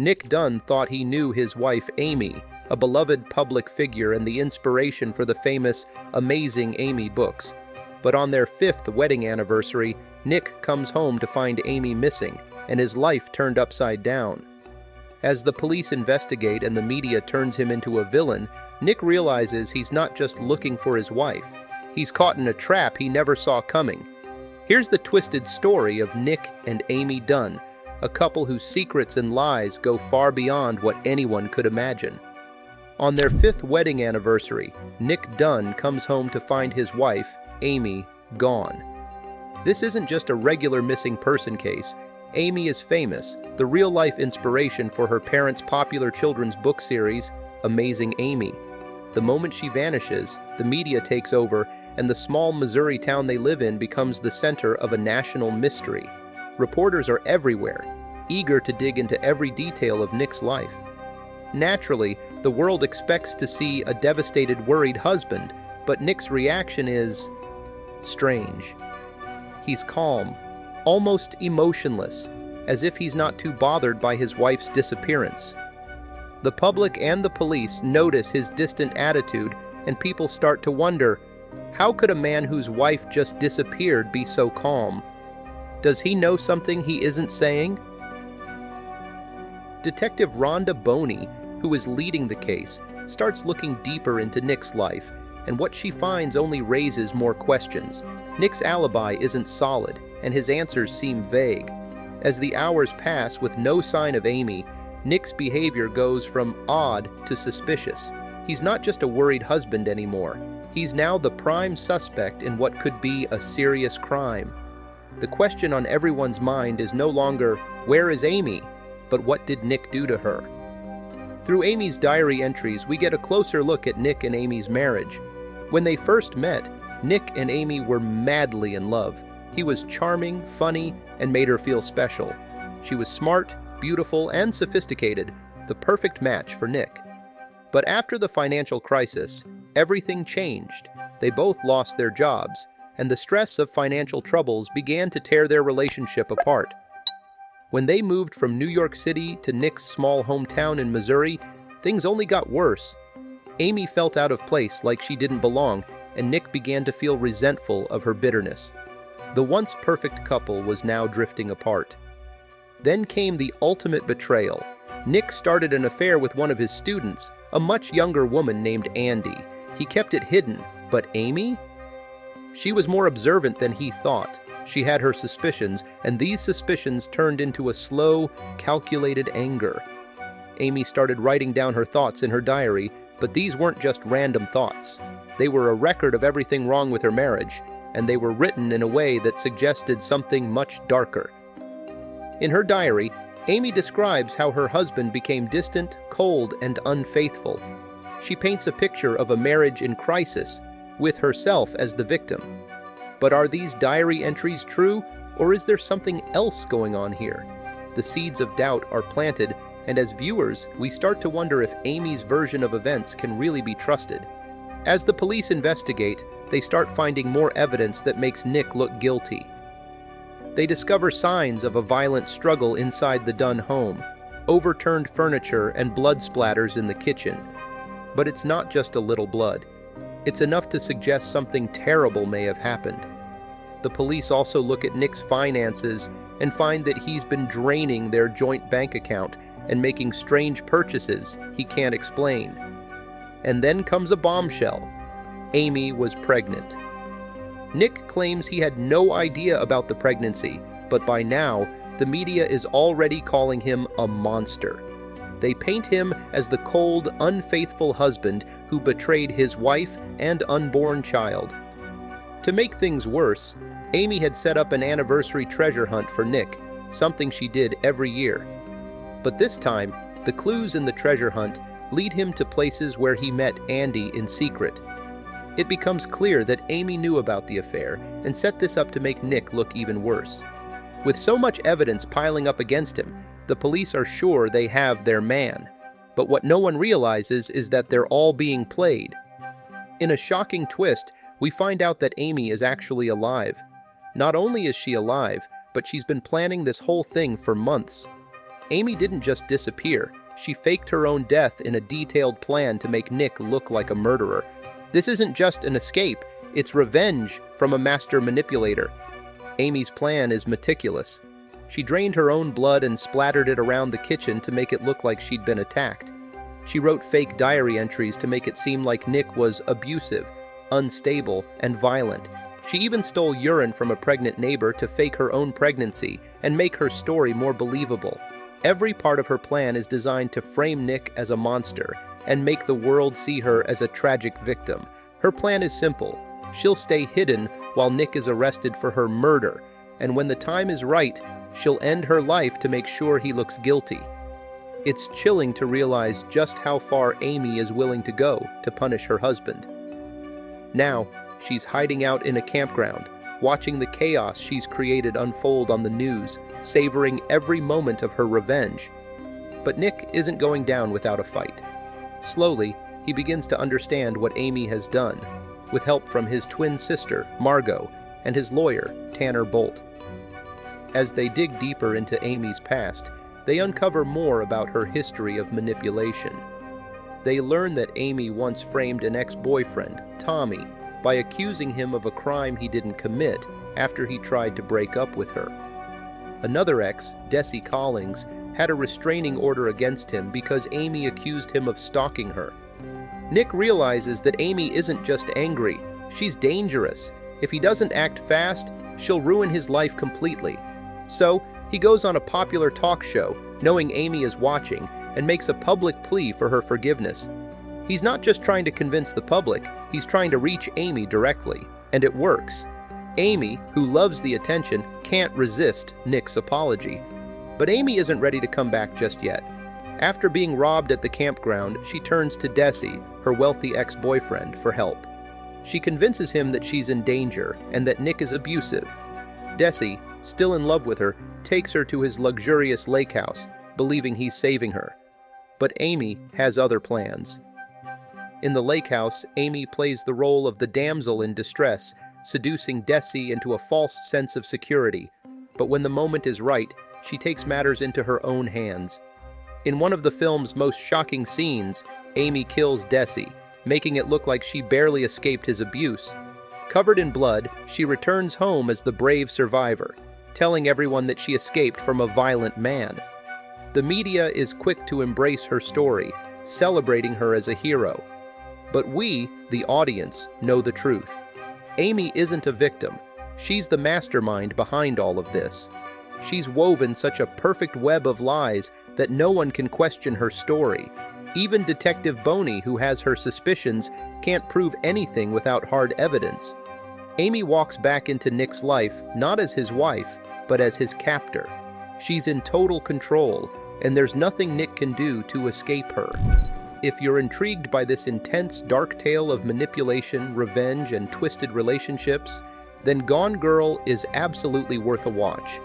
Nick Dunn thought he knew his wife Amy, a beloved public figure and the inspiration for the famous Amazing Amy books. But on their 5th wedding anniversary, Nick comes home to find Amy missing, and his life turned upside down. As the police investigate and the media turns him into a villain, Nick realizes he's not just looking for his wife. He's caught in a trap he never saw coming. Here's the twisted story of Nick and Amy Dunn, a couple whose secrets and lies go far beyond what anyone could imagine. On their 5th wedding anniversary, Nick Dunn comes home to find his wife, Amy, gone. This isn't just a regular missing person case. Amy is famous, the real-life inspiration for her parents' popular children's book series, Amazing Amy. The moment she vanishes, the media takes over, and the small Missouri town they live in becomes the center of a national mystery. Reporters are everywhere, eager to dig into every detail of Nick's life. Naturally, the world expects to see a devastated, worried husband, but Nick's reaction is strange. He's calm, almost emotionless, as if he's not too bothered by his wife's disappearance. The public and the police notice his distant attitude, and people start to wonder, how could a man whose wife just disappeared be so calm? Does he know something he isn't saying? Detective Rhonda Boney, who is leading the case, starts looking deeper into Nick's life, and what she finds only raises more questions. Nick's alibi isn't solid, and his answers seem vague. As the hours pass with no sign of Amy, Nick's behavior goes from odd to suspicious. He's not just a worried husband anymore. He's now the prime suspect in what could be a serious crime. The question on everyone's mind is no longer, where is Amy? But what did Nick do to her? Through Amy's diary entries, we get a closer look at Nick and Amy's marriage. When they first met, Nick and Amy were madly in love. He was charming, funny, and made her feel special. She was smart, beautiful, and sophisticated, the perfect match for Nick. But after the financial crisis, everything changed. They both lost their jobs, and the stress of financial troubles began to tear their relationship apart. When they moved from New York City to Nick's small hometown in Missouri, things only got worse. Amy felt out of place, like she didn't belong, and Nick began to feel resentful of her bitterness. The once perfect couple was now drifting apart. Then came the ultimate betrayal. Nick started an affair with one of his students, a much younger woman named Andy. He kept it hidden, but Amy? She was more observant than he thought. She had her suspicions, and these suspicions turned into a slow, calculated anger. Amy started writing down her thoughts in her diary, but these weren't just random thoughts. They were a record of everything wrong with her marriage, and they were written in a way that suggested something much darker. In her diary, Amy describes how her husband became distant, cold, and unfaithful. She paints a picture of a marriage in crisis, with herself as the victim. But are these diary entries true, or is there something else going on here? The seeds of doubt are planted, and as viewers, we start to wonder if Amy's version of events can really be trusted. As the police investigate, they start finding more evidence that makes Nick look guilty. They discover signs of a violent struggle inside the Dunn home, overturned furniture and blood splatters in the kitchen. But it's not just a little blood. It's enough to suggest something terrible may have happened. The police also look at Nick's finances and find that he's been draining their joint bank account and making strange purchases he can't explain. And then comes a bombshell. Amy was pregnant. Nick claims he had no idea about the pregnancy, but by now, the media is already calling him a monster. They paint him as the cold, unfaithful husband who betrayed his wife and unborn child. To make things worse, Amy had set up an anniversary treasure hunt for Nick, something she did every year. But this time, the clues in the treasure hunt lead him to places where he met Andy in secret. It becomes clear that Amy knew about the affair and set this up to make Nick look even worse. With so much evidence piling up against him, the police are sure they have their man. But what no one realizes is that they're all being played. In a shocking twist, we find out that Amy is actually alive. Not only is she alive, but she's been planning this whole thing for months. Amy didn't just disappear, she faked her own death in a detailed plan to make Nick look like a murderer. This isn't just an escape, it's revenge from a master manipulator. Amy's plan is meticulous. She drained her own blood and splattered it around the kitchen to make it look like she'd been attacked. She wrote fake diary entries to make it seem like Nick was abusive, unstable, and violent. She even stole urine from a pregnant neighbor to fake her own pregnancy and make her story more believable. Every part of her plan is designed to frame Nick as a monster and make the world see her as a tragic victim. Her plan is simple. She'll stay hidden while Nick is arrested for her murder, and when the time is right, she'll end her life to make sure he looks guilty. It's chilling to realize just how far Amy is willing to go to punish her husband. Now, she's hiding out in a campground, watching the chaos she's created unfold on the news, savoring every moment of her revenge. But Nick isn't going down without a fight. Slowly, he begins to understand what Amy has done, with help from his twin sister, Margot, and his lawyer, Tanner Bolt. As they dig deeper into Amy's past, they uncover more about her history of manipulation. They learn that Amy once framed an ex-boyfriend, Tommy, by accusing him of a crime he didn't commit after he tried to break up with her. Another ex, Desi Collins, had a restraining order against him because Amy accused him of stalking her. Nick realizes that Amy isn't just angry, she's dangerous. If he doesn't act fast, she'll ruin his life completely. So, he goes on a popular talk show, knowing Amy is watching, and makes a public plea for her forgiveness. He's not just trying to convince the public, he's trying to reach Amy directly, and it works. Amy, who loves the attention, can't resist Nick's apology. But Amy isn't ready to come back just yet. After being robbed at the campground, she turns to Desi, her wealthy ex-boyfriend, for help. She convinces him that she's in danger and that Nick is abusive. Desi, still in love with her, takes her to his luxurious lake house, believing he's saving her. But Amy has other plans. In the lake house, Amy plays the role of the damsel in distress, seducing Desi into a false sense of security. But when the moment is right, she takes matters into her own hands. In one of the film's most shocking scenes, Amy kills Desi, making it look like she barely escaped his abuse. Covered in blood, she returns home as the brave survivor, telling everyone that she escaped from a violent man. The media is quick to embrace her story, celebrating her as a hero. But we, the audience, know the truth. Amy isn't a victim. She's the mastermind behind all of this. She's woven such a perfect web of lies that no one can question her story. Even Detective Boney, who has her suspicions, can't prove anything without hard evidence. Amy walks back into Nick's life not as his wife, but as his captor. She's in total control, and there's nothing Nick can do to escape her. If you're intrigued by this intense, dark tale of manipulation, revenge, and twisted relationships, then Gone Girl is absolutely worth a watch.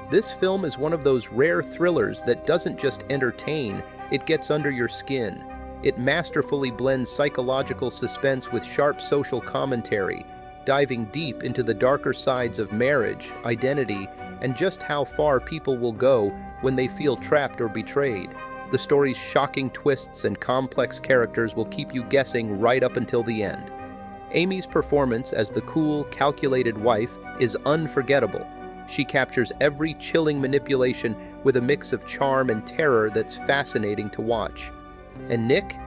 This film is one of those rare thrillers that doesn't just entertain, it gets under your skin. It masterfully blends psychological suspense with sharp social commentary, diving deep into the darker sides of marriage, identity, and just how far people will go when they feel trapped or betrayed. The story's shocking twists and complex characters will keep you guessing right up until the end. Amy's performance as the cool, calculated wife is unforgettable. She captures every chilling manipulation with a mix of charm and terror that's fascinating to watch. And Nick?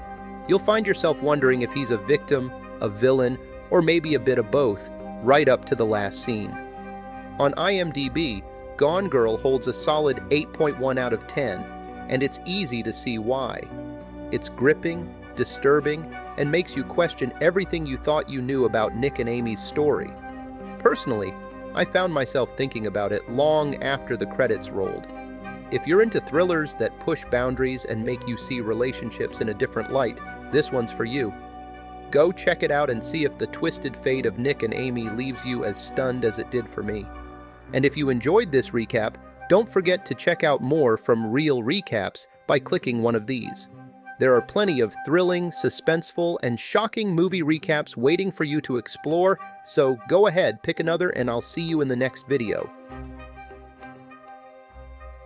You'll find yourself wondering if he's a victim, a villain, or maybe a bit of both, right up to the last scene. On IMDb, Gone Girl holds a solid 8.1 out of 10, and it's easy to see why. It's gripping, disturbing, and makes you question everything you thought you knew about Nick and Amy's story. Personally, I found myself thinking about it long after the credits rolled. If you're into thrillers that push boundaries and make you see relationships in a different light, this one's for you. Go check it out and see if the twisted fate of Nick and Amy leaves you as stunned as it did for me. And if you enjoyed this recap, don't forget to check out more from Real Recaps by clicking one of these. There are plenty of thrilling, suspenseful, and shocking movie recaps waiting for you to explore, so go ahead, pick another, and I'll see you in the next video.